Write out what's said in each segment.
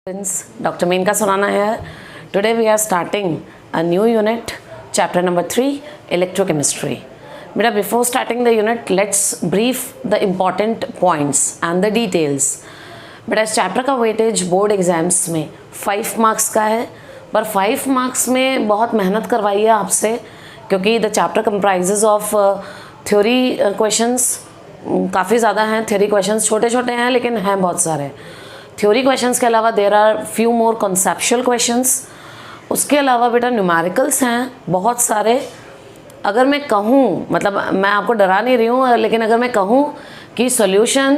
Dr. Menka Surana here. Today we are starting a new unit, chapter number 3, electrochemistry. Beta, before starting the unit, let's brief the important points and the details. Beta, इस chapter का weightage board exams में 5 marks का है, पर 5 marks में बहुत मेहनत करवाई है आपसे, क्योंकि the chapter comprises of theory questions काफ़ी ज़्यादा हैं. थ्योरी क्वेश्चंस छोटे छोटे हैं लेकिन हैं बहुत सारे. थ्योरी क्वेश्चंस के अलावा there are few more conceptual questions. उसके अलावा बेटा न्यूमेरिकल्स हैं बहुत सारे. अगर मैं कहूँ, मतलब मैं आपको डरा नहीं रही हूँ, लेकिन अगर मैं कहूँ कि solution,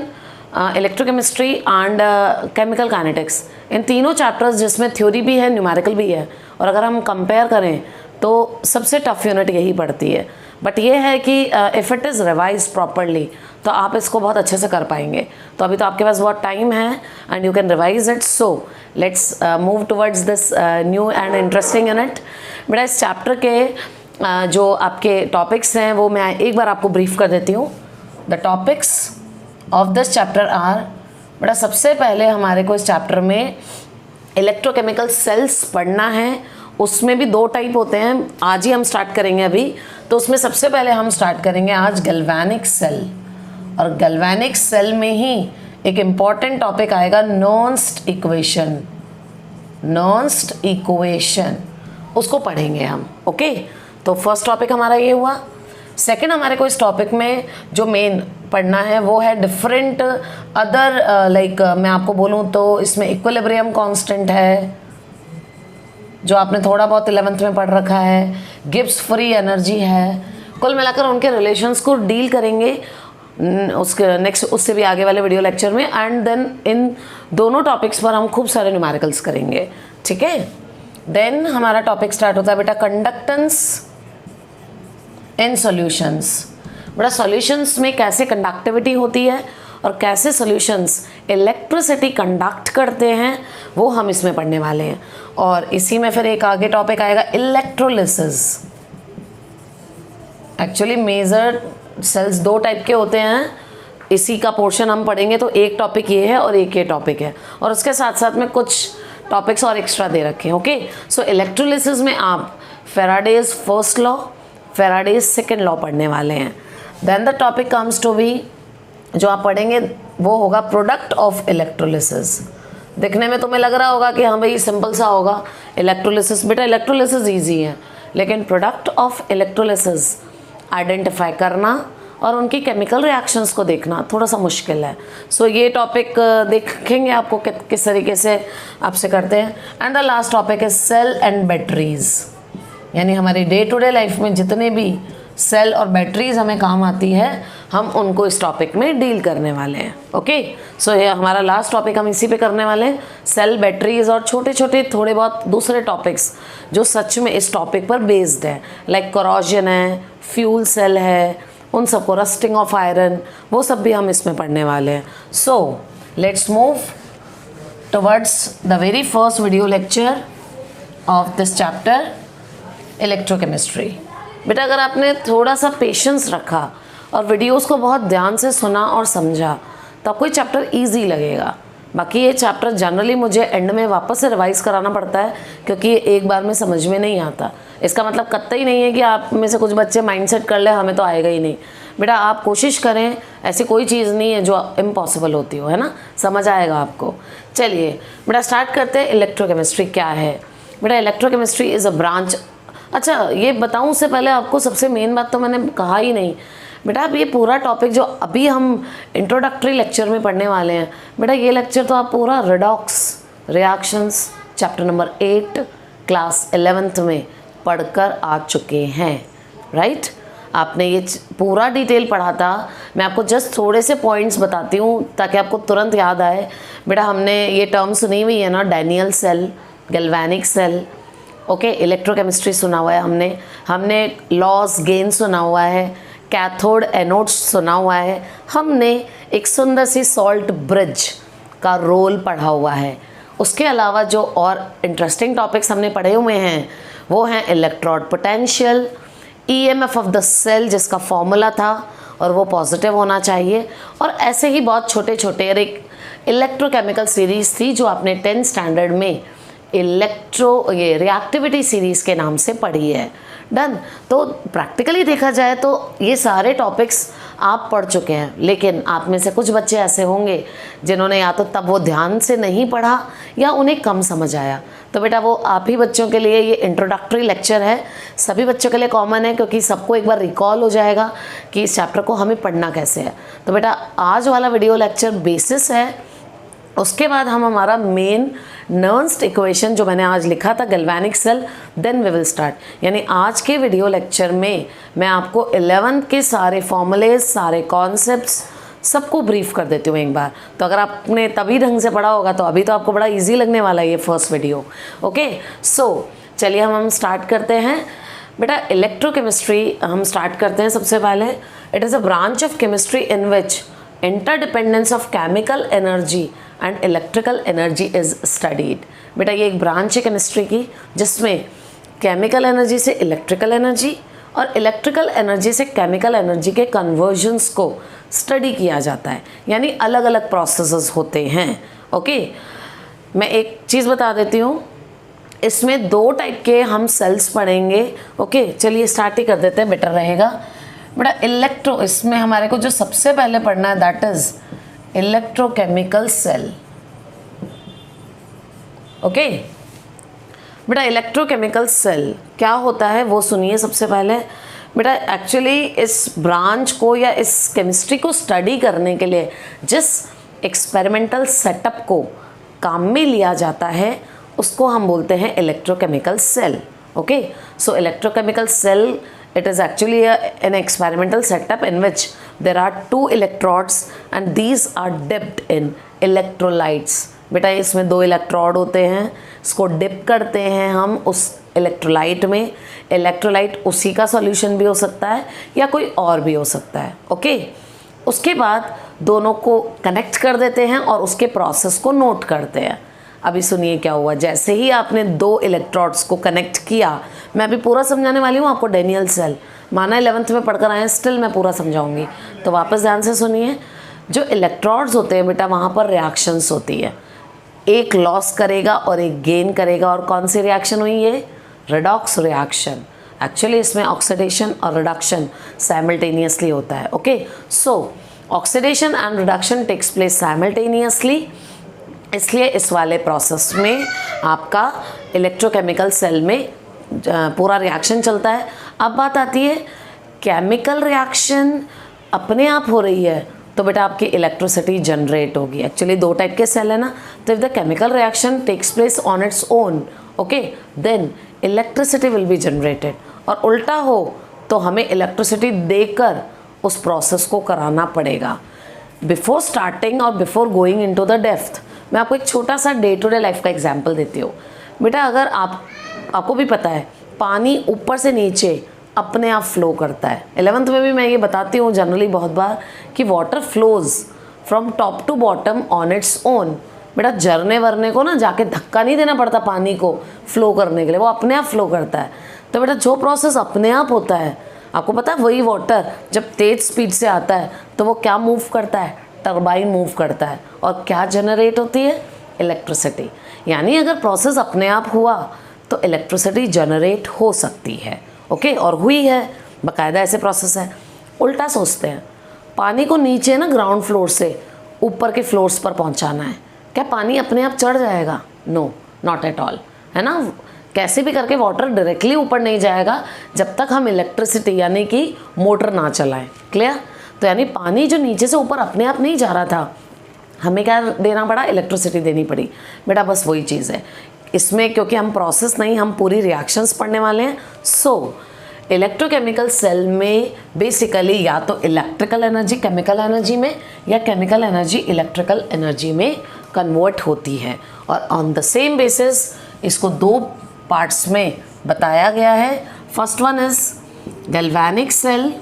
electrochemistry and chemical kinetics, इन तीनों चैप्टर्स जिसमें थ्योरी भी है न्यूमेरिकल भी है, और अगर हम कंपेयर करें तो सबसे टफ यूनिट यही पड़ती है. बट ये है कि if it is revise properly तो आप इसको बहुत अच्छे से कर पाएंगे. तो अभी तो आपके पास बहुत टाइम है and you can revise it. So let's move towards this new and interesting unit. बेटा, इस चैप्टर के जो आपके टॉपिक्स हैं वो मैं एक बार आपको ब्रीफ कर देती हूँ. The topics of this chapter are, बेटा सबसे पहले हमारे को इस चैप्टर में इलेक्ट्रोकेमिकल सेल्स पढ़ना है. उसमें भी 2 टाइप होते हैं, आज ही हम स्टार्ट करेंगे अभी. तो उसमें सबसे पहले हम स्टार्ट करेंगे आज गैल्वेनिक सेल, और गैल्वेनिक सेल में ही एक इम्पॉर्टेंट टॉपिक आएगा नॉन्स्ट इक्वेशन. नॉन्स्ट इक्वेशन उसको पढ़ेंगे हम. ओके, तो फर्स्ट टॉपिक हमारा ये हुआ. सेकंड हमारे को इस टॉपिक में जो मेन पढ़ना है वो है डिफरेंट अदर, लाइक मैं आपको बोलूँ तो इसमें इक्विलिब्रियम कांस्टेंट है जो आपने थोड़ा बहुत 11th में पढ़ रखा है. गिब्स फ्री एनर्जी है. कुल मिलाकर उनके रिलेशंस को डील करेंगे उसके नेक्स्ट, उससे भी आगे वाले वीडियो लेक्चर में. एंड देन इन दोनों टॉपिक्स पर हम खूब सारे न्यूमेरिकल्स करेंगे. ठीक है. देन हमारा टॉपिक स्टार्ट होता है बेटा कंडक्टेंस इन सॉल्यूशंस. बेटा सॉल्यूशंस में कैसे कंडक्टिविटी होती है और कैसे सॉल्यूशंस इलेक्ट्रिसिटी कंडक्ट करते हैं वो हम इसमें पढ़ने वाले हैं. और इसी में फिर एक आगे टॉपिक आएगा electrolysis. Actually major cells 2 type के होते हैं. इसी का पोर्शन हम पढ़ेंगे, तो एक टॉपिक ये है और एक ये टॉपिक है, और उसके साथ साथ में कुछ टॉपिक्स और एक्स्ट्रा दे रखे हैं. ओके, सो इलेक्ट्रोलिसिस में आप Faraday's first law, Faraday's second law पढ़ने वाले हैं. Then the topic comes to be, जो आप पढ़ेंगे वो होगा प्रोडक्ट ऑफ इलेक्ट्रोलिसिस. देखने में तुम्हें लग रहा होगा कि हाँ भाई सिंपल सा होगा इलेक्ट्रोलिसिस. बेटा इलेक्ट्रोलिसिस ईजी है, लेकिन प्रोडक्ट ऑफ इलेक्ट्रोलिसिस आइडेंटिफाई करना और उनकी केमिकल रिएक्शंस को देखना थोड़ा सा मुश्किल है. सो ये टॉपिक देखेंगे आपको किस तरीके से आपसे करते हैं. And the last topic is cell and batteries, यानी हमारी डे टू डे लाइफ में जितने भी सेल और बैटरीज हमें काम आती है हम उनको इस टॉपिक में डील करने वाले हैं. ओके, सो ये हमारा लास्ट टॉपिक हम इसी पे करने वाले हैं, सेल, बैटरीज और छोटे छोटे थोड़े बहुत दूसरे टॉपिक्स जो सच में इस टॉपिक पर बेस्ड है, लाइक कोरोजन है, फ्यूल सेल है, उन सबको, रस्टिंग ऑफ आयरन, वो सब भी हम इसमें पढ़ने वाले हैं. So let's move towards the very first video lecture of this chapter electrochemistry. बेटा अगर आपने थोड़ा सा पेशेंस रखा और वीडियोस को बहुत ध्यान से सुना और समझा तो आपको ये चैप्टर इजी लगेगा. बाकी ये चैप्टर जनरली मुझे एंड में वापस से रिवाइज कराना पड़ता है, क्योंकि ये एक बार में समझ में नहीं आता. इसका मतलब कतई नहीं है कि आप में से कुछ बच्चे माइंडसेट कर ले हमें तो आएगा ही नहीं. बेटा आप कोशिश करें, ऐसी कोई चीज़ नहीं है जो इम्पॉसिबल होती हो, है ना, समझ आएगा आपको. चलिए बेटा स्टार्ट करते हैं. इलेक्ट्रोकेमिस्ट्री क्या है? बेटा इलेक्ट्रोकेमिस्ट्री इज़ अ ब्रांच. अच्छा ये बताऊं उससे पहले आपको सबसे मेन बात तो मैंने कहा ही नहीं. बेटा अब ये पूरा टॉपिक जो अभी हम इंट्रोडक्टरी लेक्चर में पढ़ने वाले हैं, बेटा ये लेक्चर तो आप पूरा redox reactions chapter number 8 class 11th में पढ़कर आ चुके हैं. राइट, आपने ये पूरा डिटेल पढ़ा था. मैं आपको जस्ट थोड़े से पॉइंट्स बताती हूँ ताकि आपको तुरंत याद आए. बेटा हमने ये टर्म सुनी हुई है ना, Daniell cell, galvanic cell. Okay, electrochemistry सुना हुआ है हमने लॉस गेन सुना हुआ है, कैथोड एनोड्स सुना हुआ है, हमने एक सुंदर सी सॉल्ट ब्रिज का रोल पढ़ा हुआ है. उसके अलावा जो और इंटरेस्टिंग टॉपिक्स हमने पढ़े हुए हैं वो हैं electrode potential, EMF of the cell जिसका फॉर्मूला था और वो पॉजिटिव होना चाहिए, और ऐसे ही बहुत छोटे छोटे. इलेक्ट्रोकेमिकल सीरीज़ थी जो आपने 10th स्टैंडर्ड में ये रिएक्टिविटी सीरीज़ के नाम से पढ़ी है। डन। तो प्रैक्टिकली देखा जाए तो ये सारे टॉपिक्स आप पढ़ चुके हैं, लेकिन आप में से कुछ बच्चे ऐसे होंगे जिन्होंने या तो तब वो ध्यान से नहीं पढ़ा या उन्हें कम समझ आया। तो बेटा वो आप ही बच्चों के लिए ये इंट्रोडक्टरी लेक्चर है, सभी बच्चों के लिए कॉमन है, क्योंकि सबको एक बार रिकॉल हो जाएगा कि इस चैप्टर को हमें पढ़ना कैसे है। तो बेटा आज वाला वीडियो लेक्चर बेसिस है। उसके बाद हम हमारा मेन नर्न्स्ट इक्वेशन जो मैंने आज लिखा था galvanic cell, then we will start. यानी आज के वीडियो लेक्चर में मैं आपको 11th के सारे फॉर्मूलेज, सारे कॉन्सेप्ट्स सबको ब्रीफ कर देती हूँ एक बार। तो अगर आपने तभी ढंग से पढ़ा होगा तो अभी तो आपको बड़ा इजी लगने वाला है ये फर्स्ट वीडियो। ओके, सो चलिए हम स्टार्ट करते हैं। बेटा इलेक्ट्रोकेमिस्ट्री हम स्टार्ट करते हैं सबसे पहले। It is a branch of chemistry in which interdependence of chemical energy and electrical energy is studied. बेटा ये एक ब्रांच है केमिस्ट्री की जिसमें केमिकल एनर्जी से इलेक्ट्रिकल एनर्जी और इलेक्ट्रिकल एनर्जी से केमिकल एनर्जी के कन्वर्जन्स को स्टडी किया जाता है, यानी अलग अलग प्रोसेसेस होते हैं। ओके, मैं एक चीज़ बता देती हूँ, इसमें 2 टाइप के हम सेल्स पढ़ेंगे। ओके, चलिए स्टार्ट ही कर देते हैं, बेटर रहेगा। बेटा इसमें हमारे को जो सबसे पहले पढ़ना है that is electrochemical cell. Okay बेटा, इलेक्ट्रोकेमिकल सेल क्या होता है वो सुनिए सबसे पहले। बेटा एक्चुअली इस ब्रांच को या इस केमिस्ट्री को स्टडी करने के लिए जिस एक्सपेरिमेंटल सेटअप को काम में लिया जाता है उसको हम बोलते हैं electrochemical cell. Okay, so electrochemical cell, it is actually an experimental setup in which there are 2 electrodes and these are dipped in electrolytes। बेटा इसमें 2 इलेक्ट्रोड होते हैं, इसको डिप करते हैं हम उस इलेक्ट्रोलाइट में। इलेक्ट्रोलाइट उसी का सॉल्यूशन भी हो सकता है या कोई और भी हो सकता है। ओके, उसके बाद दोनों को कनेक्ट कर देते हैं और उसके प्रोसेस को नोट करते हैं। अभी सुनिए क्या हुआ। जैसे ही आपने 2 इलेक्ट्रोड्स को कनेक्ट किया, मैं अभी पूरा समझाने वाली हूँ आपको। डेनियल सेल माना 11th में पढ़कर आए हैं, स्टिल मैं पूरा समझाऊंगी, तो वापस ध्यान से सुनिए। जो इलेक्ट्रोड्स होते हैं बेटा वहाँ पर रिएक्शंस होती है, एक लॉस करेगा और एक गेन करेगा। और कौन सी रिएक्शन हुई ये? Redox reaction. एक्चुअली इसमें ऑक्सीडेशन और रिडक्शन साइमल्टेनियसली होता है। Okay, so oxidation and reduction takes place simultaneously, इसलिए इस वाले प्रोसेस में आपका इलेक्ट्रोकेमिकल सेल में पूरा रिएक्शन चलता है। अब बात आती है केमिकल रिएक्शन अपने आप हो रही है तो बेटा आपकी इलेक्ट्रिसिटी जनरेट होगी। एक्चुअली 2 टाइप के सेल है ना, तो if the chemical reaction takes place on its own, okay, then electricity will be generated. और उल्टा हो तो हमें इलेक्ट्रिसिटी देकर उस प्रोसेस को कराना पड़ेगा। बिफोर स्टार्टिंग और before going into the depth, मैं आपको एक छोटा सा डे टू डे लाइफ का एग्जांपल देती हूँ। बेटा अगर आपको भी पता है पानी ऊपर से नीचे अपने आप फ्लो करता है। 11th में भी मैं ये बताती हूँ जनरली बहुत बार कि water flows from top to bottom on its own. बेटा झरने वरने को ना जाके धक्का नहीं देना पड़ता पानी को फ्लो करने के लिए, वो अपने आप फ्लो करता है। तो बेटा जो प्रोसेस अपने आप होता है, आपको पता है वही वाटर जब तेज़ स्पीड से आता है तो वो क्या मूव करता है? टरबाइन मूव करता है। और क्या जनरेट होती है? इलेक्ट्रिसिटी। यानी अगर प्रोसेस अपने आप हुआ तो इलेक्ट्रिसिटी जनरेट हो सकती है। ओके, और हुई है, बाकायदा ऐसे प्रोसेस है। उल्टा सोचते हैं, पानी को नीचे ना ग्राउंड फ्लोर से ऊपर के फ्लोर्स पर पहुंचाना है, क्या पानी अपने आप चढ़ जाएगा? नो, नॉट एट ऑल, है ना। कैसे भी करके वाटर डायरेक्टली ऊपर नहीं जाएगा जब तक हम इलेक्ट्रिसिटी यानी कि मोटर ना चलाएं। क्लियर? तो यानी पानी जो नीचे से ऊपर अपने आप नहीं जा रहा था, हमें क्या देना पड़ा? इलेक्ट्रिसिटी देनी पड़ी। बेटा बस वही चीज़ है इसमें, क्योंकि हम प्रोसेस नहीं, हम पूरी रिएक्शंस पढ़ने वाले हैं। सो इलेक्ट्रोकेमिकल सेल में बेसिकली या तो इलेक्ट्रिकल एनर्जी केमिकल एनर्जी में या केमिकल एनर्जी इलेक्ट्रिकल एनर्जी में कन्वर्ट होती है। और ऑन द सेम बेसिस इसको 2 पार्ट्स में बताया गया है। First one is galvanic cell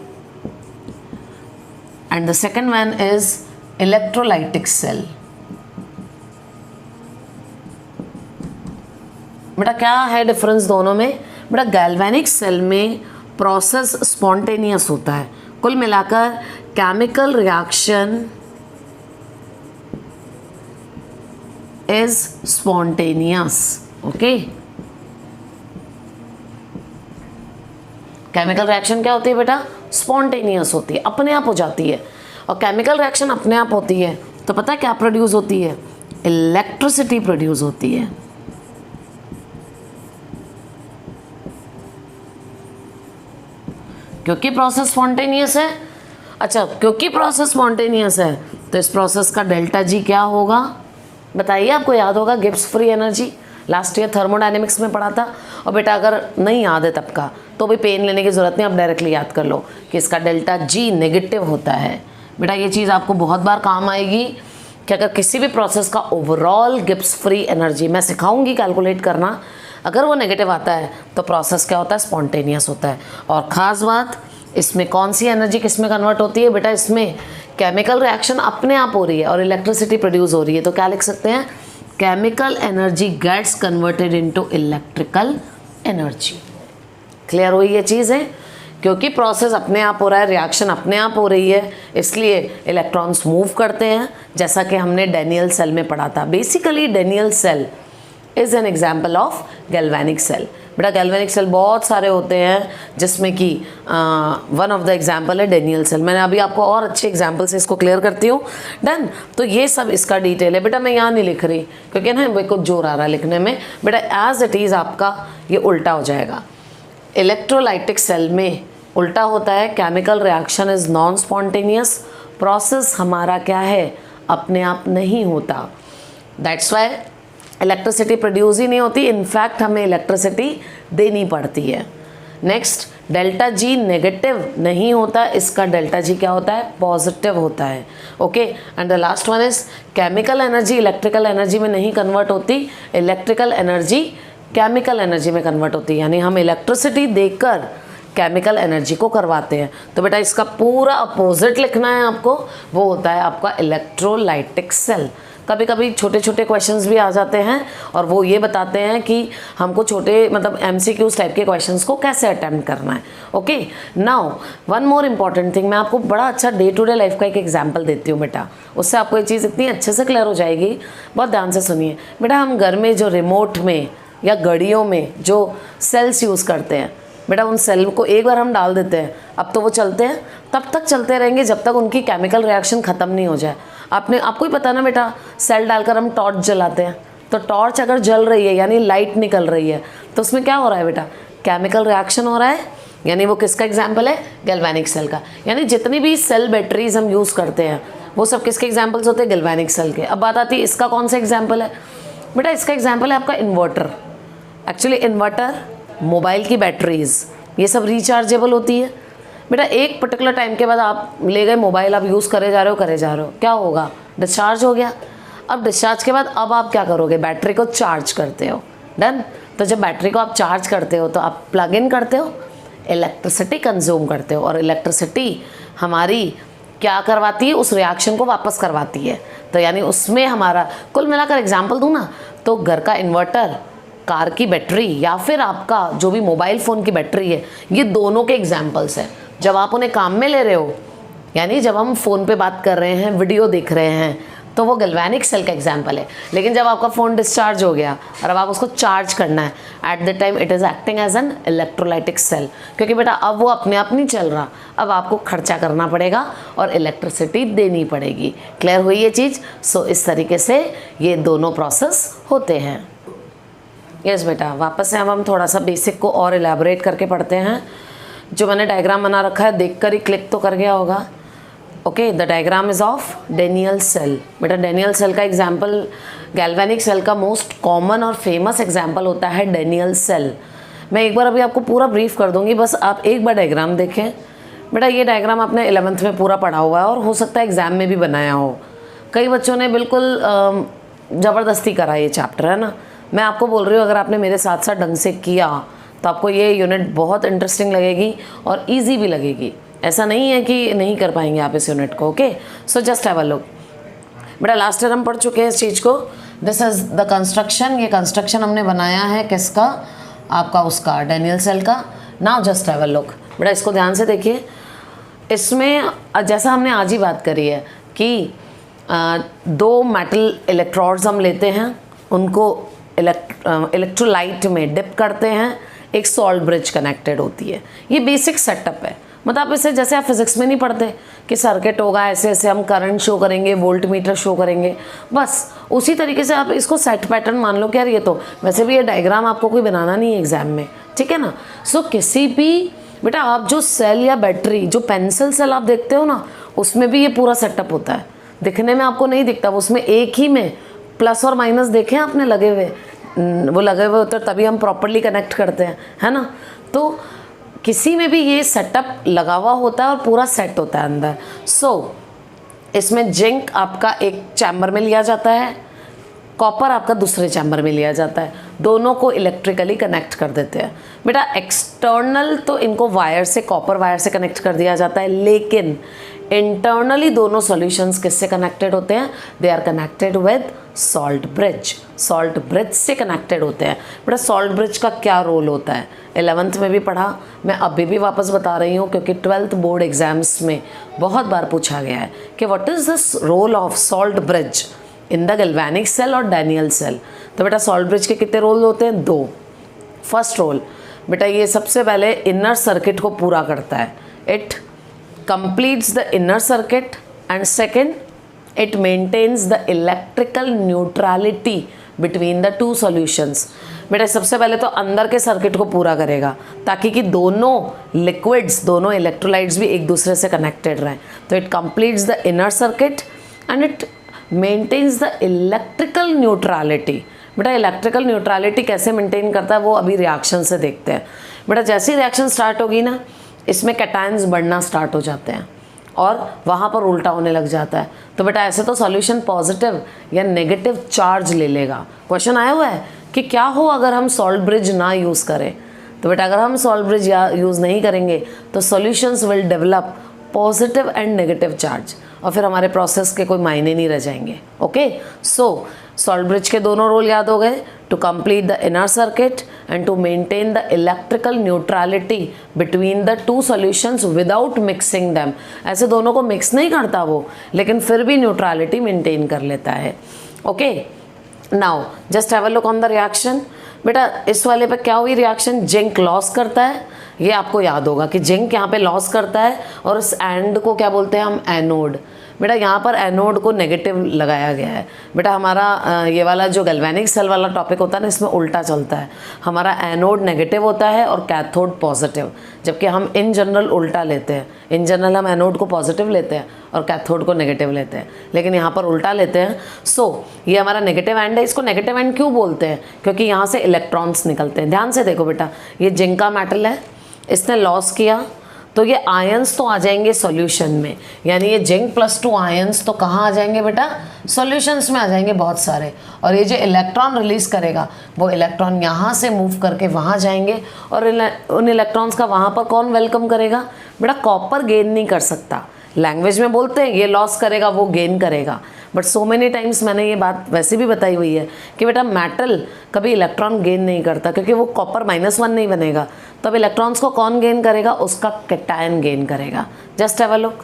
and the second one is electrolytic cell। बेटा क्या है डिफरेंस दोनों में? बेटा गैल्वेनिक सेल में प्रोसेस स्पॉन्टेनियस होता है। कुल मिलाकर chemical reaction is spontaneous. Okay, chemical reaction क्या होती है बेटा? स्पॉन्टेनियस होती है, अपने आप हो जाती है। और केमिकल रिएक्शन अपने आप होती है तो पता है क्या प्रोड्यूस होती है? इलेक्ट्रिसिटी प्रोड्यूस होती है। क्योंकि प्रोसेस स्पॉन्टेनियस है। अच्छा, क्योंकि प्रोसेस स्पॉन्टेनियस है तो इस प्रोसेस का डेल्टा जी क्या होगा? बताइए, आपको याद होगा Gibbs free energy, last year thermodynamics में पढ़ा था। और बेटा अगर नहीं याद है तब का तो भी पेन लेने की ज़रूरत नहीं, आप डायरेक्टली याद कर लो कि इसका डेल्टा जी नेगेटिव होता है। बेटा ये चीज़ आपको बहुत बार काम आएगी कि अगर किसी भी प्रोसेस का ओवरऑल गिब्स फ्री एनर्जी, मैं सिखाऊंगी कैलकुलेट करना, अगर वो नेगेटिव आता है तो प्रोसेस क्या होता है? स्पॉन्टेनियस होता है। और ख़ास बात, इसमें कौन सी एनर्जी किस में कन्वर्ट होती है? बेटा इसमें केमिकल रिएक्शन अपने आप हो रही है और इलेक्ट्रिसिटी प्रोड्यूस हो रही है, तो क्या लिख सकते हैं? Chemical energy gets converted into electrical energy. Clear हुई ये चीज़ है? क्योंकि प्रोसेस अपने आप हो रहा है, रिएक्शन अपने आप हो रही है, इसलिए इलेक्ट्रॉन्स मूव करते हैं, जैसा कि हमने डैनियल सेल में पढ़ा था। Basically Daniell cell is an example of galvanic cell. बेटा गैल्वेनिक सेल बहुत सारे होते हैं, जिसमें कि वन ऑफ द एग्जाम्पल है डैनियल सेल। मैंने अभी आपको और अच्छे एग्जाम्पल से इसको क्लियर करती हूँ। डन। तो ये सब इसका डिटेल है। बेटा मैं यहाँ नहीं लिख रही क्योंकि ना मेरे को जोर आ रहा है लिखने में। बेटा एज इट इज़ आपका ये उल्टा हो जाएगा। इलेक्ट्रोलाइटिक सेल में उल्टा होता है, chemical reaction is non spontaneous, process हमारा क्या है? अपने आप नहीं होता। दैट्स वाई इलेक्ट्रिसिटी प्रोड्यूस ही नहीं होती, इनफैक्ट हमें इलेक्ट्रिसिटी देनी पड़ती है। नेक्स्ट, डेल्टा जी नेगेटिव नहीं होता, इसका डेल्टा जी क्या होता है? पॉजिटिव होता है। Okay, and the last one is chemical energy electrical energy में नहीं कन्वर्ट होती, इलेक्ट्रिकल एनर्जी केमिकल एनर्जी में कन्वर्ट होती है, यानी हम इलेक्ट्रिसिटी देकर केमिकल एनर्जी को करवाते हैं। तो बेटा इसका पूरा अपोजिट लिखना है आपको, वो होता है आपका इलेक्ट्रोलाइटिक सेल। कभी कभी छोटे छोटे क्वेश्चंस भी आ जाते हैं और वो ये बताते हैं कि हमको छोटे मतलब एमसीक्यूज टाइप के क्वेश्चंस को कैसे अटेम्प्ट करना है। Okay, now one more important thing, मैं आपको बड़ा अच्छा डे टू डे लाइफ का एक एग्जांपल देती हूँ बेटा, उससे आपको ये चीज़ इतनी अच्छे से क्लियर हो जाएगी। बहुत ध्यान से सुनिए बेटा। हम घर में जो रिमोट में या घड़ियों में जो सेल्स यूज़ करते हैं बेटा, उन सेल को एक बार हम डाल देते हैं, अब तो वो चलते हैं, तब तक चलते रहेंगे जब तक उनकी केमिकल रिएक्शन ख़त्म नहीं हो जाए। आपको ही पता ना बेटा, सेल डालकर हम टॉर्च जलाते हैं, तो टॉर्च अगर जल रही है यानी लाइट निकल रही है, तो उसमें क्या हो रहा है बेटा? केमिकल रिएक्शन हो रहा है। यानी वो किसका एग्जाम्पल है? गैल्वेनिक सेल का। यानी जितनी भी सेल बैटरीज हम यूज़ करते हैं वो सब किसके एग्जाम्पल्स होते हैं? गैल्वेनिक सेल के। अब बात आती है इसका कौन सा एग्जाम्पल है? बेटा इसका एग्जाम्पल है आपका इन्वर्टर। एक्चुअली इन्वर्टर, मोबाइल की बैटरीज, ये सब रिचार्जेबल होती है। बेटा एक पर्टिकुलर टाइम के बाद आप ले गए मोबाइल, आप यूज़ करे जा रहे हो, क्या होगा? डिस्चार्ज हो गया। अब डिस्चार्ज के बाद अब आप क्या करोगे? बैटरी को चार्ज करते हो। डन। तो जब बैटरी को आप चार्ज करते हो तो आप प्लग इन करते हो, इलेक्ट्रिसिटी कंज्यूम करते हो, और इलेक्ट्रिसिटी हमारी क्या करवाती है? उस रिएक्शन को वापस करवाती है। तो यानी उसमें हमारा कुल मिलाकर एग्जाम्पल दूँ ना, तो घर का इन्वर्टर, कार की बैटरी या फिर आपका जो भी मोबाइल फ़ोन की बैटरी है, ये दोनों के एग्जाम्पल्स हैं। जब आप उन्हें काम में ले रहे हो, यानी जब हम फ़ोन पे बात कर रहे हैं, वीडियो देख रहे हैं, तो वो गैल्वेनिक सेल का एग्जाम्पल है। लेकिन जब आपका फ़ोन डिस्चार्ज हो गया और अब आप उसको चार्ज करना है, at the time it is acting as an electrolytic cell, क्योंकि बेटा अब वो अपने आप नहीं चल रहा, अब आपको खर्चा करना पड़ेगा और इलेक्ट्रिसिटी देनी पड़ेगी। क्लियर हुई ये चीज़? सो इस तरीके से ये दोनों प्रोसेस होते हैं। यस बेटा, वापस से अब हम थोड़ा सा बेसिक को और एलैबोरेट करके पढ़ते हैं। जो मैंने डायग्राम बना रखा है देखकर ही क्लिक तो कर गया होगा। Okay, the diagram is of Daniell cell. बेटा डैनियल सेल का एग्जाम्पल, गैल्वेनिक सेल का मोस्ट कॉमन और फेमस एग्जाम्पल होता है डैनियल सेल। मैं एक बार अभी आपको पूरा ब्रीफ कर दूंगी, बस आप एक बार डायग्राम देखें। बेटा ये डायग्राम आपने 11th में पूरा पढ़ा हुआ है और हो सकता है एग्ज़ाम में भी बनाया हो। कई बच्चों ने बिल्कुल ज़बरदस्ती करा ये चैप्टर, है ना। मैं आपको बोल रही हूँ अगर आपने मेरे साथ साथ ढंग से किया तो आपको ये यूनिट बहुत इंटरेस्टिंग लगेगी और इजी भी लगेगी। ऐसा नहीं है कि नहीं कर पाएंगे आप इस यूनिट को। Okay, so just have a look. बेटा लास्ट ईयर हम पढ़ चुके हैं इस चीज़ को। This is the construction. ये कंस्ट्रक्शन हमने बनाया है किसका? आपका उसका डैनियल सेल का। Now just have a look. बेटा इसको ध्यान से देखिए। इसमें जैसा हमने आज ही बात करी है कि दो मेटल इलेक्ट्रोड्स हम लेते हैं, उनको इलेक्ट्रोलाइट में डिप करते हैं, एक सॉल्ट ब्रिज कनेक्टेड होती है। ये बेसिक सेटअप है। मतलब आप इसे जैसे आप फिजिक्स में नहीं पढ़ते कि सर्किट होगा, ऐसे ऐसे हम करंट शो करेंगे, वोल्ट मीटर शो करेंगे, बस उसी तरीके से आप इसको सेट पैटर्न मान लो कि यार ये तो वैसे भी ये डायग्राम आपको कोई बनाना नहीं है एग्जाम में, ठीक है ना। सो किसी भी बेटा आप जो सेल या बैटरी, जो पेंसिल सेल आप देखते हो ना, उसमें भी ये पूरा सेटअप होता है। दिखने में आपको नहीं दिखता, उसमें एक ही में प्लस और माइनस देखे हैं आपने लगे हुए, वो लगे हुए होते हैं तभी हम प्रॉपरली कनेक्ट करते हैं, है ना। तो किसी में भी ये सेटअप लगा हुआ होता है और पूरा सेट होता है अंदर। सो इसमें जिंक आपका एक चैम्बर में लिया जाता है, कॉपर आपका दूसरे चैम्बर में लिया जाता है, दोनों को इलेक्ट्रिकली कनेक्ट कर देते हैं। बेटा एक्सटर्नल तो इनको वायर से, कॉपर वायर से कनेक्ट कर दिया जाता है, लेकिन इंटरनली दोनों सॉल्यूशंस किससे कनेक्टेड होते हैं? They are connected with salt bridge. Salt bridge से कनेक्टेड होते हैं। बेटा सॉल्ट ब्रिज का क्या रोल होता है? 11th में भी पढ़ा, मैं अभी भी वापस बता रही हूँ क्योंकि 12th बोर्ड एग्जाम्स में बहुत बार पूछा गया है कि what is this role of salt bridge in the galvanic cell और डैनियल सेल। तो बेटा सॉल्ट ब्रिज के कितने रोल होते हैं? 2। फर्स्ट रोल बेटा ये सबसे पहले इनर सर्किट को पूरा करता है, it completes the inner circuit, and second it maintains the electrical neutrality between the two solutions। बेटा सबसे पहले तो अंदर के सर्किट को पूरा करेगा ताकि कि दोनों लिक्विड्स, दोनों इलेक्ट्रोलाइट्स भी एक दूसरे से कनेक्टेड रहें। तो it completes the inner circuit and it maintains the electrical neutrality. बेटा इलेक्ट्रिकल न्यूट्रलिटी कैसे मेंटेन करता है वो अभी रिएक्शन से देखते हैं। बेटा जैसी रिएक्शन स्टार्ट होगी ना, इसमें कैटायंस बढ़ना स्टार्ट हो जाते हैं और वहाँ पर उल्टा होने लग जाता है। तो बेटा ऐसे तो सॉल्यूशन पॉजिटिव या नेगेटिव चार्ज ले लेगा। क्वेश्चन आया हुआ है कि क्या हो अगर हम सॉल्ट ब्रिज ना यूज़ करें। तो बेटा अगर हम सॉल्ट ब्रिज यूज़ नहीं करेंगे तो solutions will develop positive and negative charge और फिर हमारे प्रोसेस के कोई मायने नहीं रह जाएंगे। ओके, सो सॉल्ट ब्रिज के दोनों रोल याद हो गए, to complete the inner circuit and to maintain the electrical neutrality between the two solutions without mixing them. ऐसे दोनों को मिक्स नहीं करता वो, लेकिन फिर भी न्यूट्रलिटी मेंटेन कर लेता है। Okay, now just have a look on the reaction. बेटा इस वाले पे क्या हुई रिएक्शन? जिंक लॉस करता है, ये आपको याद होगा कि जिंक यहाँ पे लॉस करता है और इस एंड को क्या बोलते हैं हम? एनोड। बेटा यहाँ पर एनोड को नेगेटिव लगाया गया है। बेटा हमारा ये वाला जो गैल्वेनिक सेल वाला टॉपिक होता है ना, इसमें उल्टा चलता है। हमारा एनोड नेगेटिव होता है और कैथोड पॉजिटिव, जबकि हम इन जनरल उल्टा लेते हैं। इन जनरल हम एनोड को पॉजिटिव लेते हैं और कैथोड को नेगेटिव लेते हैं, लेकिन यहाँ पर उल्टा लेते हैं। सो ये हमारा नेगेटिव एंड है। इसको नेगेटिव एंड क्यों बोलते हैं? क्योंकि यहाँ से इलेक्ट्रॉन्स निकलते हैं। ध्यान से देखो बेटा, ये जिंक का मेटल है, इसने लॉस किया तो ये आयंस तो आ जाएंगे सॉल्यूशन में, यानी ये जिंक +2 आयंस तो कहाँ आ जाएंगे बेटा? सॉल्यूशंस में आ जाएंगे बहुत सारे। और ये जो इलेक्ट्रॉन रिलीज करेगा वो इलेक्ट्रॉन यहाँ से मूव करके वहाँ जाएंगे और उन इलेक्ट्रॉन्स का वहाँ पर कौन वेलकम करेगा? बेटा कॉपर गेन नहीं कर सकता। लैंग्वेज में बोलते हैं ये लॉस करेगा वो गेन करेगा, बट सो मेनी टाइम्स मैंने ये बात वैसे भी बताई हुई है कि बेटा मेटल कभी इलेक्ट्रॉन गेन नहीं करता क्योंकि वो कॉपर -1 नहीं बनेगा। तब इलेक्ट्रॉन्स को कौन गेन करेगा? उसका कैटायन गेन करेगा। जस्ट हैव अ लुक,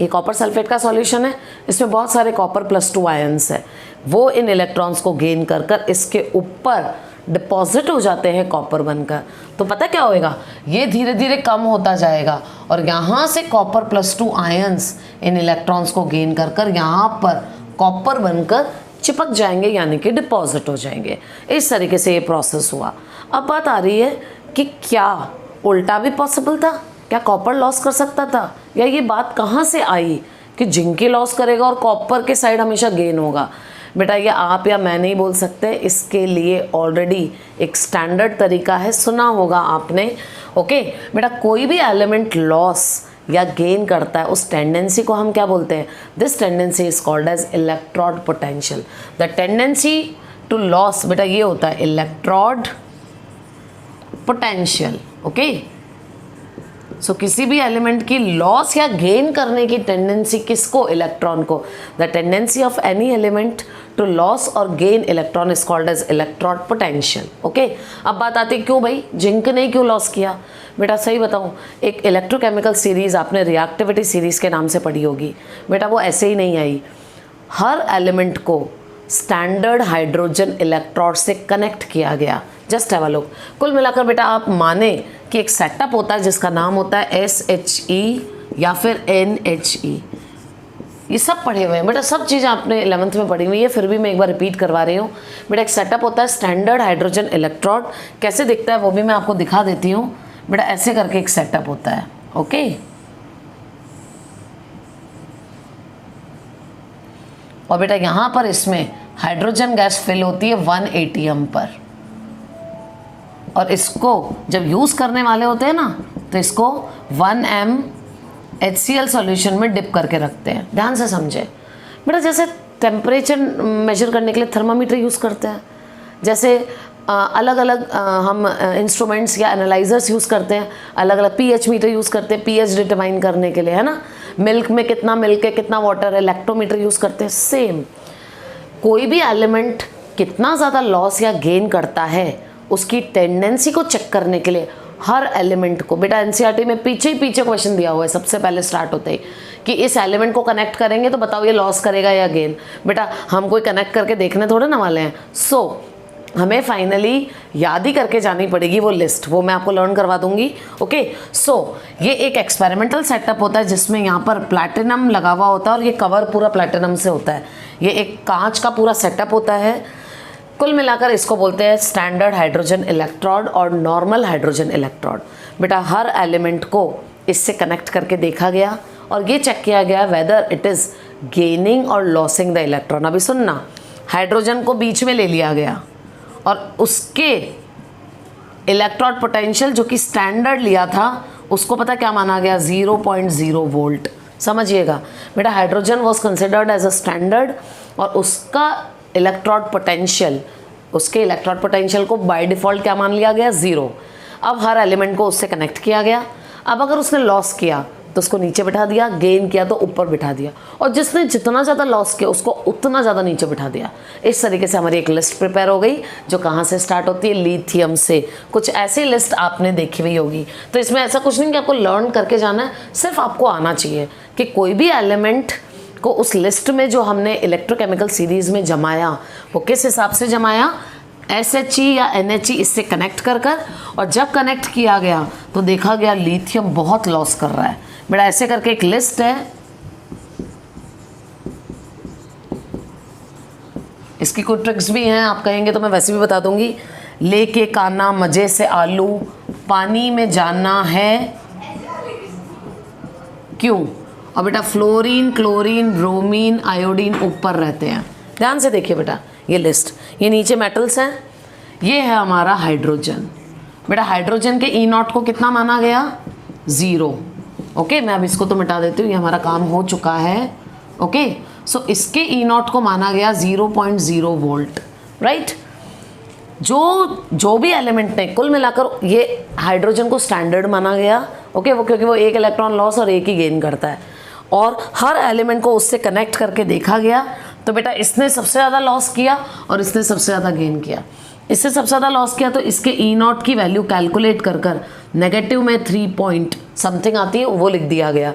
ये कॉपर सल्फेट का सॉल्यूशन है, इसमें बहुत सारे कॉपर +2 आयंस है, वो इन इलेक्ट्रॉन्स को गेन कर कर इसके ऊपर डिपॉजिट हो जाते हैं कॉपर बनकर। तो पता क्या होएगा? ये धीरे धीरे कम होता जाएगा और यहाँ से कॉपर +2 आयंस इन इलेक्ट्रॉन्स को गेन कर कर यहाँ पर कॉपर बनकर चिपक जाएंगे, यानी कि डिपॉजिट हो जाएंगे। इस तरीके से ये प्रोसेस हुआ। अब बात आ रही है कि क्या उल्टा भी पॉसिबल था? क्या कॉपर लॉस कर सकता था? या ये बात कहाँ से आई कि जिंक लॉस करेगा और कॉपर के साइड हमेशा गेन होगा? बेटा ये आप या मैं नहीं बोल सकते, इसके लिए ऑलरेडी एक स्टैंडर्ड तरीका है, सुना होगा आपने। ओके बेटा, कोई भी एलिमेंट लॉस या गेन करता है उस टेंडेंसी को हम क्या बोलते हैं? This tendency is called as electrode potential. The tendency to loss बेटा ये होता है इलेक्ट्रोड पोटेंशियल। ओके, सो किसी भी एलिमेंट की लॉस या गेन करने की टेंडेंसी किसको? इलेक्ट्रॉन को। The tendency of any element to loss और gain electron is called as electrode potential. Okay, अब बात आती है क्यों भाई जिंक ने क्यों लॉस किया? बेटा सही बताऊं, एक इलेक्ट्रोकेमिकल सीरीज़ आपने रिएक्टिविटी सीरीज़ के नाम से पढ़ी होगी। बेटा वो ऐसे ही नहीं आई, हर एलिमेंट को स्टैंडर्ड हाइड्रोजन इलेक्ट्रोड से कनेक्ट किया गया। Just have a look. कुल मिलाकर बेटा आप माने कि एक सेटअप होता है जिसका नाम होता है SHE या फिर NHE। ये सब पढ़े हुए हैं बेटा, सब चीज़ें आपने 11th में पढ़ी हुई है, फिर भी मैं एक बार रिपीट करवा रही हूँ बेटा। एक सेटअप होता है स्टैंडर्ड हाइड्रोजन इलेक्ट्रोड। कैसे दिखता है वो भी मैं आपको दिखा देती हूँ बेटा। ऐसे करके एक सेटअप होता है, ओके। और बेटा यहाँ पर इसमें हाइड्रोजन गैस फिल होती है 1 ATM पर, और इसको जब यूज़ करने वाले होते हैं ना तो इसको 1 m HCl सॉल्यूशन में डिप करके रखते हैं। ध्यान से समझे बेटा, जैसे टेम्परेचर मेजर करने के लिए थर्मामीटर यूज़ करते हैं, जैसे अलग अलग हम इंस्ट्रूमेंट्स या एनालाइजर्स यूज़ करते हैं, अलग अलग pH मीटर यूज़ करते हैं pH डिटरमाइन करने के लिए, है ना। मिल्क में कितना मिल्क है, कितना वाटर है, लैक्टोमीटर यूज़ करते हैं। सेम कोई भी एलिमेंट कितना ज़्यादा लॉस या गेन करता है उसकी टेंडेंसी को चेक करने के लिए हर एलिमेंट को बेटा NCERT में पीछे क्वेश्चन दिया हुआ है सबसे पहले स्टार्ट होते ही कि इस एलिमेंट को कनेक्ट करेंगे तो बताओ ये लॉस करेगा या गेन। बेटा हम कोई कनेक्ट करके देखने थोड़े ना वाले हैं। सो हमें फाइनली याद ही करके जानी पड़ेगी वो लिस्ट, वो मैं आपको लर्न करवा दूंगी, ओके। सो ये एक एक्सपेरिमेंटल सेटअप होता है जिसमें यहाँ पर प्लैटिनम लगा हुआ होता है और ये कवर पूरा प्लैटिनम से होता है। ये एक कांच का पूरा सेटअप होता है। कुल मिलाकर इसको बोलते हैं स्टैंडर्ड हाइड्रोजन इलेक्ट्रोड और नॉर्मल हाइड्रोजन इलेक्ट्रोड। बेटा हर एलिमेंट को इससे कनेक्ट करके देखा गया और ये चेक किया गया वेदर इट इज़ गेनिंग और लॉसिंग द इलेक्ट्रॉन। अभी सुनना, हाइड्रोजन को बीच में ले लिया गया और उसके इलेक्ट्रोड पोटेंशियल जो कि स्टैंडर्ड लिया था उसको पता क्या माना गया, 0.0 वोल्ट। समझिएगा बेटा, hydrogen was considered as a standard और उसका इलेक्ट्रोड पोटेंशियल, उसके इलेक्ट्रोड पोटेंशियल को बाय डिफ़ॉल्ट क्या मान लिया गया, 0। अब हर एलिमेंट को उससे कनेक्ट किया गया। अब अगर उसने लॉस किया तो उसको नीचे बिठा दिया, गेन किया तो ऊपर बिठा दिया, और जिसने जितना ज़्यादा लॉस किया उसको उतना ज़्यादा नीचे बिठा दिया। इस तरीके से हमारी एक लिस्ट प्रिपेयर हो गई जो कहाँ से स्टार्ट होती है, लिथियम से। कुछ ऐसी लिस्ट आपने देखी हुई होगी। तो इसमें ऐसा कुछ नहीं कि आपको लर्न करके जाना है, सिर्फ आपको आना चाहिए कि कोई भी एलिमेंट को उस लिस्ट में जो हमने इलेक्ट्रोकेमिकल सीरीज़ में जमाया वो किस हिसाब से जमाया, SHE या NHE इससे कनेक्ट कर कर, और जब कनेक्ट किया गया तो देखा गया लिथियम बहुत लॉस कर रहा है। बेटा ऐसे करके एक लिस्ट है, इसकी कुछ ट्रिक्स भी हैं, आप कहेंगे तो मैं वैसे भी बता दूंगी। लेके खाना मज़े से आलू, पानी में जाना है क्यों, और बेटा फ्लोरीन, क्लोरीन, ब्रोमीन, आयोडीन ऊपर रहते हैं। ध्यान से देखिए बेटा, ये लिस्ट, ये नीचे मेटल्स हैं, ये है हमारा हाइड्रोजन। बेटा हाइड्रोजन के E0 को कितना माना गया, 0। ओके, मैं अब इसको तो मिटा देती हूँ, ये हमारा काम हो चुका है। ओके, सो इसके E0 को माना गया 0.0 वोल्ट, राइट। जो भी एलिमेंट ने, कुल मिलाकर ये हाइड्रोजन को स्टैंडर्ड माना गया, ओके, वो क्योंकि वो एक इलेक्ट्रॉन लॉस और एक ही गेन करता है, और हर एलिमेंट को उससे कनेक्ट करके देखा गया। तो बेटा इसने सबसे ज़्यादा लॉस किया और इसने सबसे ज़्यादा गेन किया। इससे सबसे ज़्यादा लॉस किया तो इसके E0 की वैल्यू कैलकुलेट कर कर नेगेटिव में 3 पॉइंट समथिंग आती है, वो लिख दिया गया,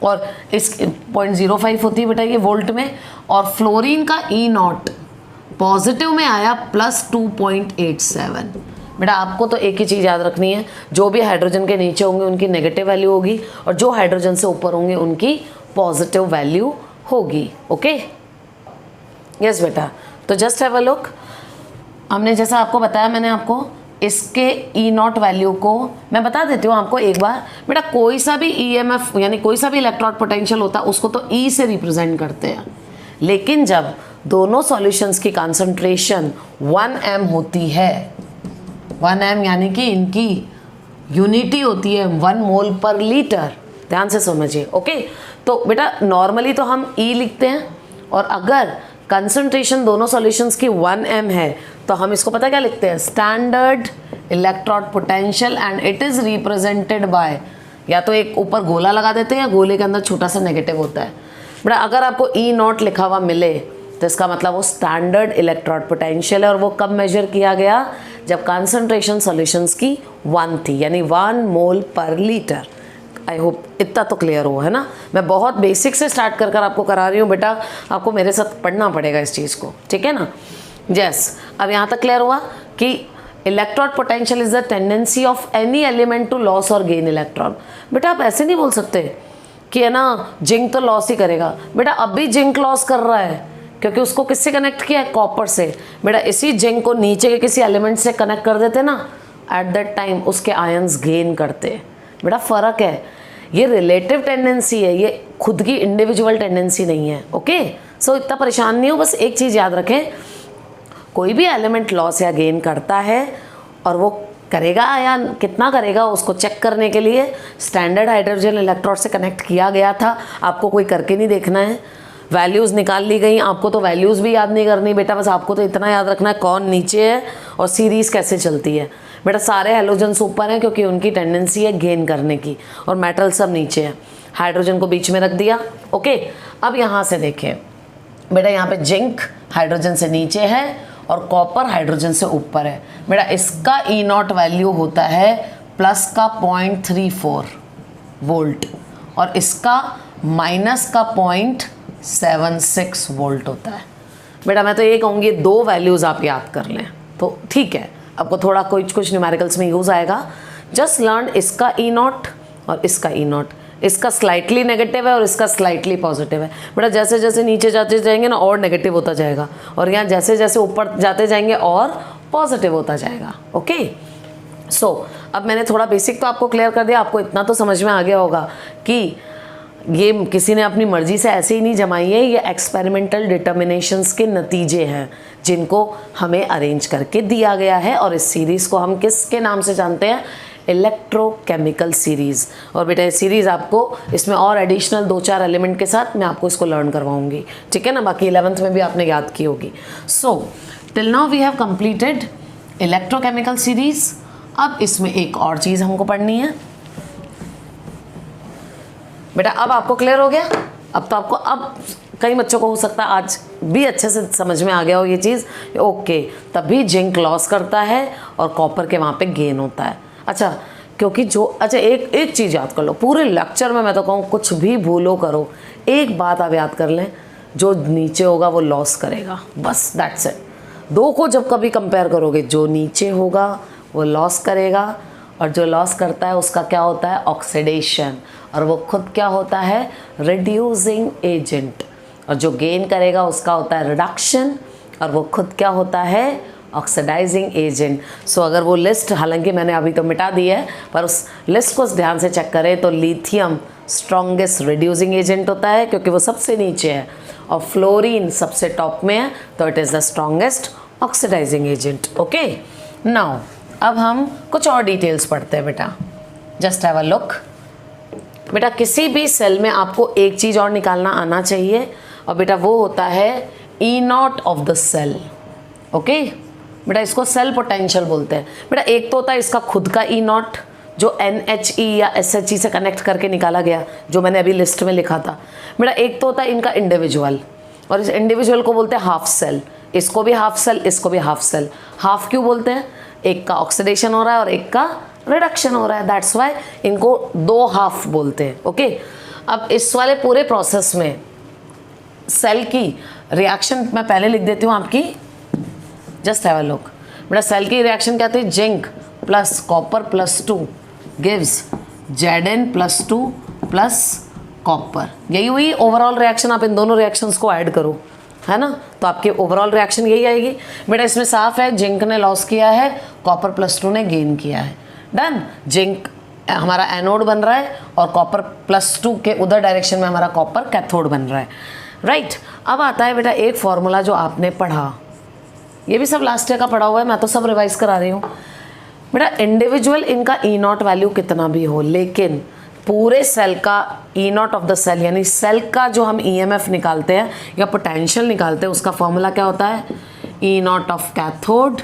और इस 0.05 होती है बेटा ये वोल्ट में। और फ्लोरीन का E0 पॉजिटिव में आया +2.87। बेटा आपको तो एक ही चीज़ याद रखनी है, जो भी हाइड्रोजन के नीचे होंगे उनकी नेगेटिव वैल्यू होगी और जो हाइड्रोजन से ऊपर होंगे उनकी पॉजिटिव वैल्यू होगी। ओके, यस बेटा। तो जस्ट हैव अ लुक, हमने जैसा आपको बताया, मैंने आपको इसके E0 वैल्यू को मैं बता देती हूँ आपको एक बार। बेटा कोई सा भी EMF यानी कोई सा भी इलेक्ट्रोड पोटेंशियल होता है उसको तो E से रिप्रेजेंट करते हैं, लेकिन जब दोनों सॉल्यूशंस की कंसंट्रेशन 1m होती है, 1m यानी कि इनकी यूनिटी होती है 1 मोल पर लीटर। ध्यान से समझिए, ओके। तो बेटा नॉर्मली तो हम E लिखते हैं, और अगर कंसंट्रेशन दोनों सॉल्यूशंस की 1m है तो हम इसको पता क्या लिखते हैं, standard electrode potential, and it is represented by, या तो एक ऊपर गोला लगा देते हैं या गोले के अंदर छोटा सा नेगेटिव होता है। बेटा अगर आपको E0 लिखा हुआ मिले तो इसका मतलब वो स्टैंडर्ड इलेक्ट्रोड पोटेंशियल है, और वो कब मेजर किया गया, जब कंसंट्रेशन सॉल्यूशंस की 1 थी, यानी 1 मोल पर लीटर। आई होप इतना तो क्लियर हो, है ना। मैं बहुत बेसिक से स्टार्ट कर आपको करा रही हूँ बेटा, आपको मेरे साथ पढ़ना पड़ेगा इस चीज़ को, ठीक है ना। यस, अब यहाँ तक क्लियर हुआ कि electron potential is the tendency of any element to loss और गेन इलेक्ट्रॉन। बेटा आप ऐसे नहीं बोल सकते कि है ना जिंक तो लॉस ही करेगा। बेटा अब भी जिंक लॉस कर रहा है, क्योंकि उसको किससे कनेक्ट किया है, कॉपर से। बेटा इसी जिंक को नीचे के किसी एलिमेंट से कनेक्ट कर देते ना, एट दैट टाइम उसके आयंस गेन करते। बेटा फ़र्क है, ये रिलेटिव टेंडेंसी है, ये खुद की इंडिविजुअल टेंडेंसी नहीं है। ओके, सो इतना परेशान नहीं हो, बस एक चीज़ याद रखें, कोई भी एलिमेंट लॉस या गेन करता है और वो करेगा या कितना करेगा उसको चेक करने के लिए स्टैंडर्ड हाइड्रोजन इलेक्ट्रोड से कनेक्ट किया गया था। आपको कोई करके नहीं देखना है, वैल्यूज़ निकाल ली गई, आपको तो वैल्यूज़ भी याद नहीं करनी बेटा, बस आपको तो इतना याद रखना है कौन नीचे है और सीरीज़ कैसे चलती है। बेटा सारे हैलोजन्स ऊपर हैं क्योंकि उनकी टेंडेंसी है गेन करने की, और मेटल सब नीचे है। हाइड्रोजन को बीच में रख दिया। ओके, अब यहाँ से देखें बेटा, यहाँ पे जिंक हाइड्रोजन से नीचे है और कॉपर हाइड्रोजन से ऊपर है। बेटा इसका ई नॉट वैल्यू होता है प्लस का 0.34 वोल्ट और इसका माइनस का 0.76 वोल्ट होता है। बेटा मैं तो ये कहूँगी दो वैल्यूज़ आप याद कर लें तो ठीक है, आपको थोड़ा कुछ न्यूमेरिकल्स में यूज़ आएगा। जस्ट लर्न इसका ई नॉट और इसका ई नॉट, इसका स्लाइटली नेगेटिव है और इसका स्लाइटली पॉजिटिव है। बेटा जैसे जैसे नीचे जाते जाएंगे ना और नेगेटिव होता जाएगा, और यहाँ जैसे जैसे ऊपर जाते जाएंगे और पॉजिटिव होता जाएगा। ओके, सो अब मैंने थोड़ा बेसिक तो आपको क्लियर कर दिया, आपको इतना तो समझ में आ गया होगा कि ये किसी ने अपनी मर्जी से ऐसे ही नहीं जमाई है, ये एक्सपेरिमेंटल डिटर्मिनेशंस के नतीजे हैं जिनको हमें अरेंज करके दिया गया है। और इस सीरीज़ को हम किसके नाम से जानते हैं, इलेक्ट्रोकेमिकल सीरीज़। और बेटा ये सीरीज़ आपको इसमें और एडिशनल 2-4 एलिमेंट के साथ मैं आपको इसको लर्न करवाऊंगी, ठीक है ना। बाकी 11th में भी आपने याद की होगी। So till now we have completed electrochemical series. अब इसमें एक और चीज़ हमको पढ़नी है बेटा। अब आपको क्लियर हो गया, अब तो आपको, अब कई बच्चों को हो सकता है आज भी अच्छे से समझ में आ गया हो ये चीज़। ओके, तभी जिंक लॉस करता है और कॉपर के वहाँ पे गेन होता है। अच्छा, क्योंकि जो एक चीज़ याद कर लो, पूरे लेक्चर में मैं तो कहूँ कुछ भी भूलो करो, एक बात आप याद कर लें, जो नीचे होगा वो लॉस करेगा, बस दैट्स इट। दो को जब कभी कंपेयर करोगे, जो नीचे होगा वो लॉस करेगा और जो लॉस करता है उसका क्या होता है, ऑक्सीडेशन, और वो खुद क्या होता है, रिड्यूसिंग एजेंट। और जो गेन करेगा उसका होता है रिडक्शन, और वो खुद क्या होता है, ऑक्सीडाइजिंग एजेंट। सो अगर वो लिस्ट, हालांकि मैंने अभी तो मिटा दी है, पर उस लिस्ट को ध्यान से चेक करें तो लिथियम स्ट्रॉन्गेस्ट रिड्यूसिंग एजेंट होता है क्योंकि वो सबसे नीचे है, और फ्लोरीन सबसे टॉप में है, तो it is the strongest oxidising agent. Okay, now अब हम कुछ और डिटेल्स पढ़ते हैं बेटा। Just have a look. बेटा किसी भी सेल में आपको एक चीज़ और निकालना आना चाहिए, और बेटा वो होता है E nought of the cell. Okay बेटा, इसको सेल पोटेंशियल बोलते हैं। बेटा एक तो होता है इसका खुद का ई नॉट, जो NHE या SHE से कनेक्ट करके निकाला गया, जो मैंने अभी लिस्ट में लिखा था। बेटा एक तो होता है इनका इंडिविजुअल, और इस इंडिविजुअल को बोलते हैं हाफ सेल। इसको भी हाफ सेल, इसको भी हाफ सेल। हाफ क्यों बोलते हैं, एक का ऑक्सीडेशन हो रहा है और एक का रिडक्शन हो रहा है, दैट्स वाई इनको दो हाफ बोलते हैं। ओके, अब इस वाले पूरे प्रोसेस में सेल की रिएक्शन मैं पहले लिख देती हूँ आपकी, जस्ट हैव अ लुक। बेटा सेल की रिएक्शन क्या थी, zinc plus copper plus 2 gives Zn+2 plus copper. यही हुई ओवरऑल रिएक्शन। आप इन दोनों रिएक्शंस को ऐड करो, है ना, तो आपकी ओवरऑल रिएक्शन यही आएगी। बेटा इसमें साफ है, जिंक ने लॉस किया है, कॉपर +2 ने गेन किया है। डन। जिंक हमारा एनोड बन रहा है और कॉपर +2 के उधर डायरेक्शन में हमारा कॉपर कैथोड बन रहा है। राइट, अब आता है बेटा एक फॉर्मूला जो आपने पढ़ा, ये भी सब लास्ट ईयर का पढ़ा हुआ है, मैं तो सब रिवाइज करा रही हूँ। बेटा इंडिविजुअल इनका ई नॉट वैल्यू कितना भी हो, लेकिन पूरे सेल का ई नॉट ऑफ द सेल, यानी सेल का जो हम EMF निकालते हैं या पोटेंशियल निकालते हैं, उसका फॉर्मूला क्या होता है, E nought of cathode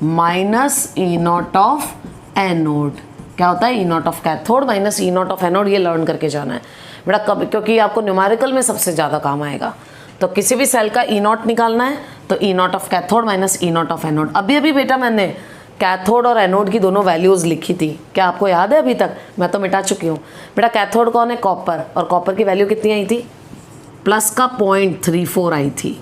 minus E nought of anode. क्या होता है, E nought of cathode minus E nought of anode. ये लर्न करके जाना है बेटा कब, क्योंकि आपको न्यूमेरिकल में सबसे ज़्यादा काम आएगा। तो किसी भी सेल का ई नॉट निकालना है तो E nought of cathode minus E nought of anode. अभी अभी बेटा मैंने कैथोड और एनोड की दोनों वैल्यूज़ लिखी थी, क्या आपको याद है अभी तक? मैं तो मिटा चुकी हूँ बेटा। कैथोड कौन है? कॉपर, और कॉपर की वैल्यू कितनी आई थी? प्लस का 0.34 आई थी,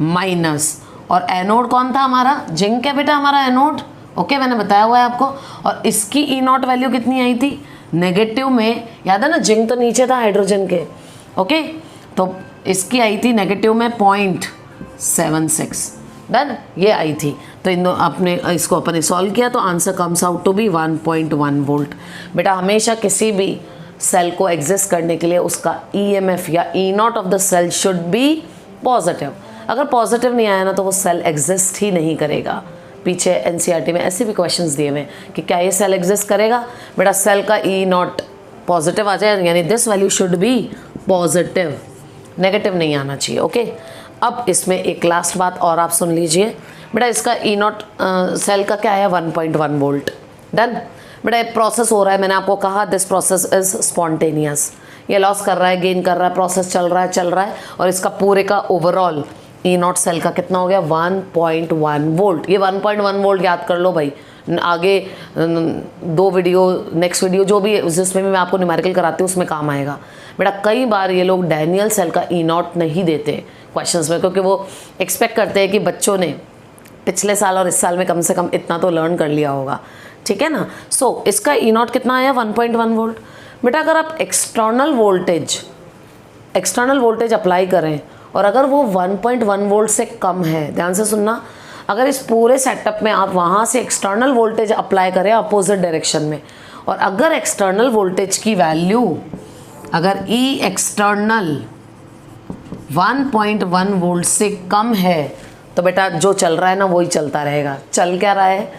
माइनस। और एनोड कौन था हमारा? जिंक है बेटा हमारा एनोड, ओके, मैंने बताया हुआ है आपको। और इसकी ई नॉट वैल्यू कितनी आई थी? नेगेटिव में, याद है ना, जिंक तो नीचे था हाइड्रोजन के, ओके, तो इसकी आई थी नेगेटिव में 0.76, डन, ये आई थी। तो इन दो आपने इसको अपन सॉल्व किया तो answer comes out to be 1.1 volt. बेटा हमेशा किसी भी सेल को एग्जिस्ट करने के लिए उसका ईएमएफ या E nought of the cell should be positive. अगर पॉजिटिव नहीं आया ना तो वो सेल एग्जिस्ट ही नहीं करेगा। पीछे एनसीईआरटी में ऐसे भी क्वेश्चंस दिए हुए कि क्या ये सेल एग्जिस्ट करेगा? बेटा सेल का ई नॉट पॉजिटिव आ जाए, यानी this value should be positive, negative नहीं आना चाहिए, ओके। अब इसमें एक लास्ट बात और आप सुन लीजिए बेटा, इसका ई नॉट सेल का क्या है? 1.1 वोल्ट, डन। बेटा एक प्रोसेस हो रहा है, मैंने आपको कहा दिस प्रोसेस इज स्पॉन्टेनियस, ये लॉस कर रहा है, गेन कर रहा है, प्रोसेस चल रहा है, और इसका पूरे का ओवरऑल ई नॉट सेल का कितना हो गया? 1.1 वोल्ट। ये 1.1 वोल्ट याद कर लो भाई, आगे 2 वीडियो, नेक्स्ट वीडियो जो भी जिसमें भी मैं आपको न्यूमेरिकल कराती हूँ उसमें काम आएगा। बेटा कई बार ये लोग डैनियल सेल का ई नॉट नहीं देते क्वेश्चंस में, क्योंकि वो एक्सपेक्ट करते हैं कि बच्चों ने पिछले साल और इस साल में कम से कम इतना तो लर्न कर लिया होगा, ठीक है ना। सो इसका ई नॉट कितना आया? 1.1 वोल्ट। बेटा अगर आप एक्सटर्नल वोल्टेज अप्लाई करें और अगर वो 1.1 वोल्ट से कम है, ध्यान से सुनना, अगर इस पूरे सेटअप में आप वहाँ से एक्सटर्नल वोल्टेज अप्लाई करें अपोजिट डायरेक्शन में, और अगर एक्सटर्नल वोल्टेज की वैल्यू, अगर ई एक्सटर्नल 1.1 वोल्ट से कम है तो बेटा जो चल रहा है ना वही चलता रहेगा। चल क्या रहा है?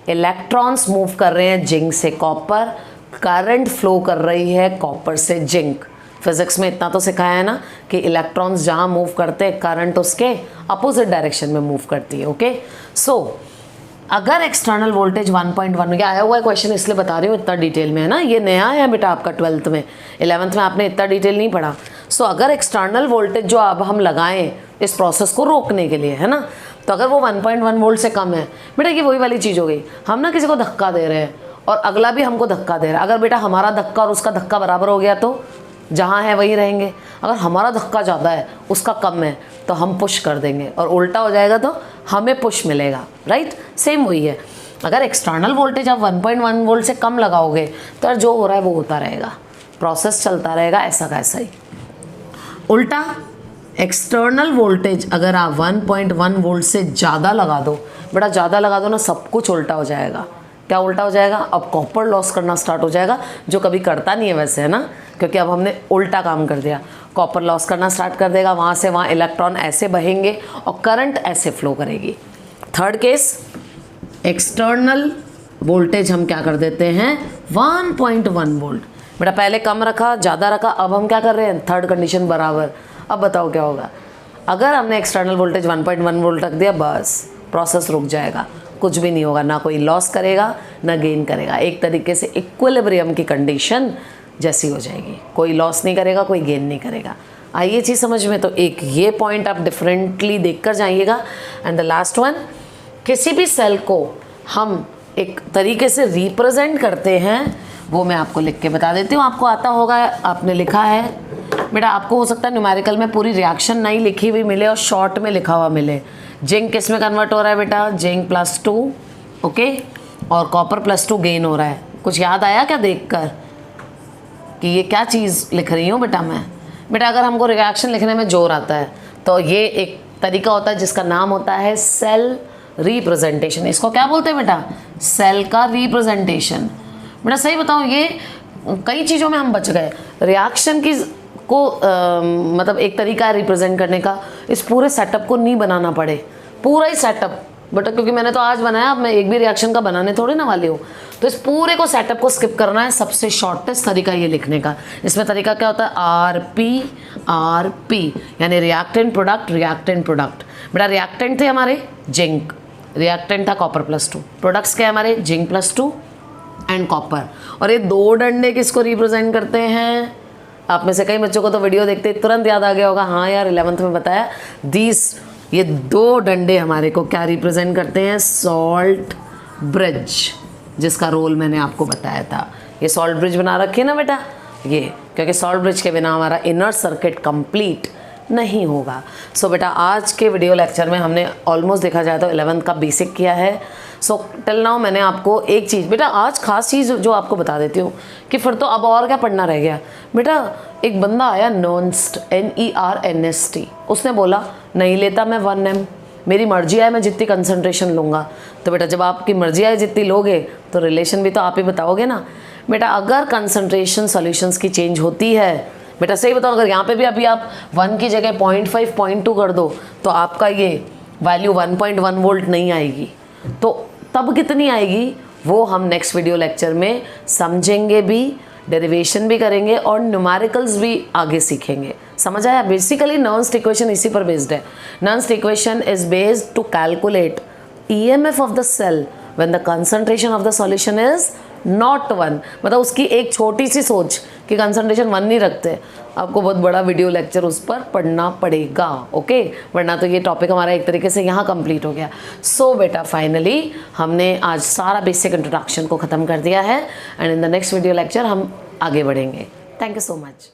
इलेक्ट्रॉन्स मूव कर रहे हैं जिंक से कॉपर, करंट फ्लो कर रही है कॉपर से जिंक। फिजिक्स में इतना तो सिखाया है ना कि इलेक्ट्रॉन्स जहाँ मूव करते हैं करंट उसके अपोजिट डायरेक्शन में मूव करती है, ओके। सो अगर एक्सटर्नल वोल्टेज 1.1, ये आया हुआ है क्वेश्चन इसलिए बता रही हूँ, इतना डिटेल में है ना, ये नया है बेटा आपका 12th में, 11th में आपने इतना डिटेल नहीं पढ़ा। सो अगर एक्सटर्नल वोल्टेज जो अब हम लगाएं इस प्रोसेस को रोकने के लिए, है ना, तो अगर वो 1.1 वोल्ट से कम है, बेटा ये वही वाली चीज़ हो गई, हम ना किसी को धक्का दे रहे हैं और अगला भी हमको धक्का दे रहा है। अगर बेटा हमारा धक्का और उसका धक्का बराबर हो गया तो जहाँ है वहीं रहेंगे, अगर हमारा धक्का ज़्यादा है उसका कम है तो हम पुश कर देंगे, और उल्टा हो जाएगा तो हमें पुश मिलेगा, राइट। सेम वही है, अगर एक्सटर्नल वोल्टेज आप 1.1 वोल्ट से कम लगाओगे तो जो हो रहा है वो होता रहेगा, प्रोसेस चलता रहेगा ऐसा का ऐसा ही। उल्टा एक्सटर्नल वोल्टेज अगर आप 1.1 वोल्ट से ज़्यादा लगा दो, बेटा ज़्यादा लगा दो ना, सब कुछ उल्टा हो जाएगा। क्या उल्टा हो जाएगा? अब कॉपर लॉस करना स्टार्ट हो जाएगा, जो कभी करता नहीं है वैसे, है ना, क्योंकि अब हमने उल्टा काम कर दिया। कॉपर लॉस करना स्टार्ट कर देगा, वहाँ से वहाँ इलेक्ट्रॉन ऐसे बहेंगे और करंट ऐसे फ्लो करेगी। थर्ड केस, एक्सटर्नल वोल्टेज हम क्या कर देते हैं? 1.1 वोल्ट। बेटा पहले कम रखा, ज़्यादा रखा, अब हम क्या कर रहे हैं? थर्ड कंडीशन बराबर। अब बताओ क्या होगा? अगर हमने एक्सटर्नल वोल्टेज 1.1 वोल्ट रख दिया, बस प्रोसेस रुक जाएगा, कुछ भी नहीं होगा, ना कोई लॉस करेगा ना गेन करेगा, एक तरीके से इक्विलिब्रियम की कंडीशन जैसी हो जाएगी, कोई लॉस नहीं करेगा, कोई गेन नहीं करेगा। आइए चीज़ समझ में, तो एक ये पॉइंट आप डिफरेंटली देखकर जाइएगा। एंड द लास्ट वन, किसी भी सेल को हम एक तरीके से रिप्रेजेंट करते हैं, वो मैं आपको लिख के बता देती हूँ, आपको आता होगा, आपने लिखा है बेटा, आपको हो सकता है न्यूमेरिकल में पूरी रिएक्शन नहीं लिखी हुई मिले और शॉर्ट में लिखा हुआ मिले। जिंक किस में कन्वर्ट हो रहा है बेटा? जिंक +2, ओके, और कॉपर +2 गेन हो रहा है। कुछ याद आया क्या देखकर कि ये क्या चीज़ लिख रही हूँ बेटा मैं? बेटा अगर हमको रिएक्शन लिखने में जोर आता है तो ये एक तरीका होता है जिसका नाम होता है सेल रिप्रेजेंटेशन। इसको क्या बोलते हैं बेटा? सेल का रिप्रेजेंटेशन। बेटा सही बताऊँ, ये कई चीज़ों में हम बच गए। रिएक्शन की को मतलब एक तरीका है रिप्रेजेंट करने का, इस पूरे सेटअप को नहीं बनाना पड़े, पूरा ही सेटअप बेटा, क्योंकि मैंने तो आज बनाया, अब मैं एक भी रिएक्शन का बनाने थोड़ी ना वाली हूँ, तो इस पूरे को सेटअप को स्किप करना है। सबसे शॉर्टेस्ट तरीका ये लिखने का। इसमें तरीका क्या होता है? आरपी, यानी रिएक्टेंट प्रोडक्ट, रिएक्टेंट प्रोडक्ट। बेटा रिएक्टेंट थे हमारे जिंक, रिएक्टेंट था कॉपर +2, प्रोडक्ट्स क्या है हमारे? Zinc +2 and copper. और ये दो डंडे किसको रिप्रेजेंट करते हैं? आप में से कई बच्चों को तो वीडियो देखते तुरंत याद आ गया होगा, हाँ यार 11th में बताया। ये दो डंडे हमारे को क्या रिप्रेजेंट करते हैं? सॉल्ट ब्रिज, जिसका रोल मैंने आपको बताया था। ये सॉल्ट ब्रिज बना रखी है ना बेटा, ये, क्योंकि सॉल्ट ब्रिज के बिना हमारा इनर सर्किट कंप्लीट नहीं होगा। सो बेटा आज के वीडियो लेक्चर में हमने ऑलमोस्ट देखा जाए तो 11th का बेसिक किया है। सो टिल नाउ मैंने आपको एक चीज़ बेटा आज खास चीज़ जो आपको बता देती हूँ कि फिर तो अब और क्या पढ़ना रह गया बेटा। एक बंदा आया नर्नस्ट, NERNST, उसने बोला नहीं लेता मैं 1M, मेरी मर्जी आए मैं जितनी कंसंट्रेशन लूँगा। तो बेटा जब आपकी मर्जी आए जितनी लोगे तो रिलेशन भी तो आप ही बताओगे ना बेटा। अगर कंसंट्रेशन सॉल्यूशंस की चेंज होती है बेटा, सही बताओ, अगर यहाँ पे भी अभी आप 1 की जगह 0.5 0.2 कर दो तो आपका ये वैल्यू 1.1 वोल्ट नहीं आएगी। तो तब कितनी आएगी वो हम नेक्स्ट वीडियो लेक्चर में समझेंगे भी, डेरिवेशन भी करेंगे और न्यूमेरिकल्स भी आगे सीखेंगे। समझ आया? बेसिकली नर्न्स इक्वेशन इसी पर बेस्ड है। Nernst equation is based to calculate EMF of the cell when the concentration of the solution is not 1। मतलब उसकी एक छोटी सी सोच कि कंसंट्रेशन 1 नहीं रखते, आपको बहुत बड़ा वीडियो लेक्चर उस पर पढ़ना पड़ेगा, ओके। वरना तो ये टॉपिक हमारा एक तरीके से यहाँ कंप्लीट हो गया। सो बेटा फाइनली हमने आज सारा बेसिक इंट्रोडक्शन को ख़त्म कर दिया है and in the next video lecture हम आगे बढ़ेंगे। Thank you so much.